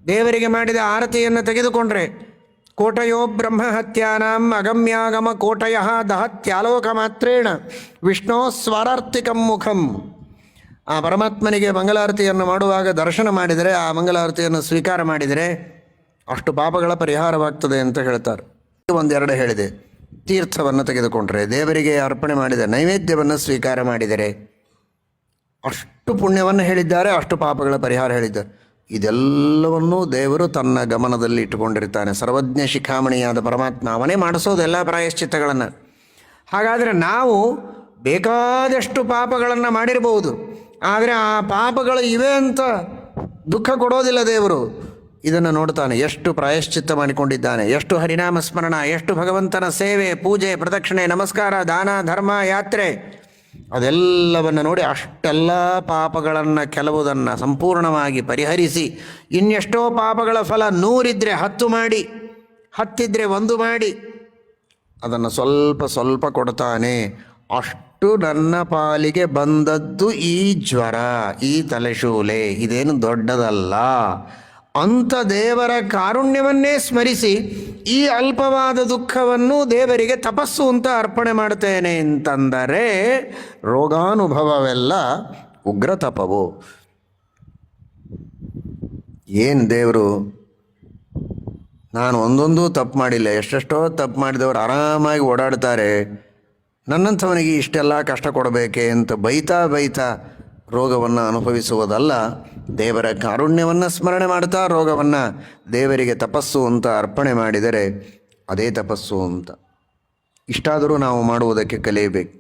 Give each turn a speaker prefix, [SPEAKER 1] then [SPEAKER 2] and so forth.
[SPEAKER 1] ದೇವರಿಗೆ ಮಾಡಿದ ಆರತಿಯನ್ನು ತೆಗೆದುಕೊಂಡ್ರೆ ಕೋಟಯೋ ಬ್ರಹ್ಮಹತ್ಯಾನಾಂ ಅಗಮ್ಯಾಗಮ ಕೋಟಯ ದಹತ್ಯಾಲೋಕ ಮಾತ್ರೇಣ ವಿಷ್ಣೋ ಸ್ವರಾರ್ತಿಕಂ ಮುಖಂ. ಆ ಪರಮಾತ್ಮನಿಗೆ ಮಂಗಲಾರತಿಯನ್ನು ಮಾಡುವಾಗ ದರ್ಶನ ಮಾಡಿದರೆ, ಆ ಮಂಗಲಾರತಿಯನ್ನು ಸ್ವೀಕಾರ ಮಾಡಿದರೆ ಅಷ್ಟು ಪಾಪಗಳ ಪರಿಹಾರವಾಗ್ತದೆ ಅಂತ ಹೇಳ್ತಾರೆ. ಒಂದೆರಡು ಹೇಳಿದೆ. ತೀರ್ಥವನ್ನು ತೆಗೆದುಕೊಂಡ್ರೆ, ದೇವರಿಗೆ ಅರ್ಪಣೆ ಮಾಡಿದ ನೈವೇದ್ಯವನ್ನು ಸ್ವೀಕಾರ ಮಾಡಿದರೆ ಅಷ್ಟು ಪುಣ್ಯವನ್ನು ಹೇಳಿದ್ದಾರೆ, ಅಷ್ಟು ಪಾಪಗಳ ಪರಿಹಾರ ಹೇಳಿದ್ದಾರೆ. ಇದೆಲ್ಲವನ್ನೂ ದೇವರು ತನ್ನ ಗಮನದಲ್ಲಿ ಇಟ್ಟುಕೊಂಡಿರ್ತಾನೆ. ಸರ್ವಜ್ಞ ಶಿಖಾಮಣಿಯಾದ ಪರಮಾತ್ಮ ಅವನೇ ಮಾಡಿಸೋದು ಎಲ್ಲ ಪ್ರಾಯಶ್ಚಿತ್ತಗಳನ್ನು. ಹಾಗಾದರೆ ನಾವು ಬೇಕಾದಷ್ಟು ಪಾಪಗಳನ್ನು ಮಾಡಿರ್ಬೋದು, ಆದರೆ ಆ ಪಾಪಗಳು ಇವೆ ಅಂತ ದುಃಖ ಕೊಡೋದಿಲ್ಲ ದೇವರು. ಇದನ್ನು ನೋಡ್ತಾನೆ, ಎಷ್ಟು ಪ್ರಾಯಶ್ಚಿತ್ತ ಮಾಡಿಕೊಂಡಿದ್ದಾನೆ, ಎಷ್ಟು ಹರಿನಾಮ ಸ್ಮರಣ, ಎಷ್ಟು ಭಗವಂತನ ಸೇವೆ, ಪೂಜೆ, ಪ್ರದಕ್ಷಿಣೆ, ನಮಸ್ಕಾರ, ದಾನ, ಧರ್ಮ, ಯಾತ್ರೆ, ಅದೆಲ್ಲವನ್ನು ನೋಡಿ ಅಷ್ಟೆಲ್ಲ ಪಾಪಗಳನ್ನು ಕೆಲವುದನ್ನು ಸಂಪೂರ್ಣವಾಗಿ ಪರಿಹರಿಸಿ, ಇನ್ನೆಷ್ಟೋ ಪಾಪಗಳ ಫಲ 100 ಇದ್ದರೆ 10 ಮಾಡಿ, 10 ಇದ್ದರೆ 1 ಮಾಡಿ ಅದನ್ನು ಸ್ವಲ್ಪ ಸ್ವಲ್ಪ ಕೊಡ್ತಾನೆ. ಅಷ್ಟು ನನ್ನ ಪಾಲಿಗೆ ಬಂದದ್ದು ಈ ಜ್ವರ, ಈ ತಲೆಶೂಲೆ, ಇದೇನು ದೊಡ್ಡದಲ್ಲ ಅಂತ ದೇವರ ಕಾರುಣ್ಯವನ್ನೇ ಸ್ಮರಿಸಿ ಈ ಅಲ್ಪವಾದ ದುಃಖವನ್ನು ದೇವರಿಗೆ ತಪಸ್ಸು ಅಂತ ಅರ್ಪಣೆ ಮಾಡ್ತೇನೆ ಅಂತಂದರೆ ರೋಗಾನುಭವವೆಲ್ಲ ಉಗ್ರ ತಪವು. ಏನು ದೇವರು, ನಾನು ಒಂದೊಂದು ತಪ್ಪು ಮಾಡಿಲ್ಲ, ಎಷ್ಟೆಷ್ಟೋ ತಪ್ಪು ಮಾಡಿದವರು ಆರಾಮಾಗಿ ಓಡಾಡ್ತಾರೆ, ನನ್ನಂಥವನಿಗೆ ಇಷ್ಟೆಲ್ಲ ಕಷ್ಟ ಕೊಡಬೇಕೆ ಅಂತ ಬೈತಾ ಬೈತಾ ರೋಗವನ್ನು ಅನುಭವಿಸುವುದಲ್ಲ. ದೇವರ ಕಾರುಣ್ಯವನ್ನು ಸ್ಮರಣೆ ಮಾಡ್ತಾ ರೋಗವನ್ನು ದೇವರಿಗೆ ತಪಸ್ಸು ಅಂತ ಅರ್ಪಣೆ ಮಾಡಿದರೆ ಅದೇ ತಪಸ್ಸು ಅಂತ. ಇಷ್ಟಾದರೂ ನಾವು ಮಾಡುವುದಕ್ಕೆ ಕಲಿಯಬೇಕು.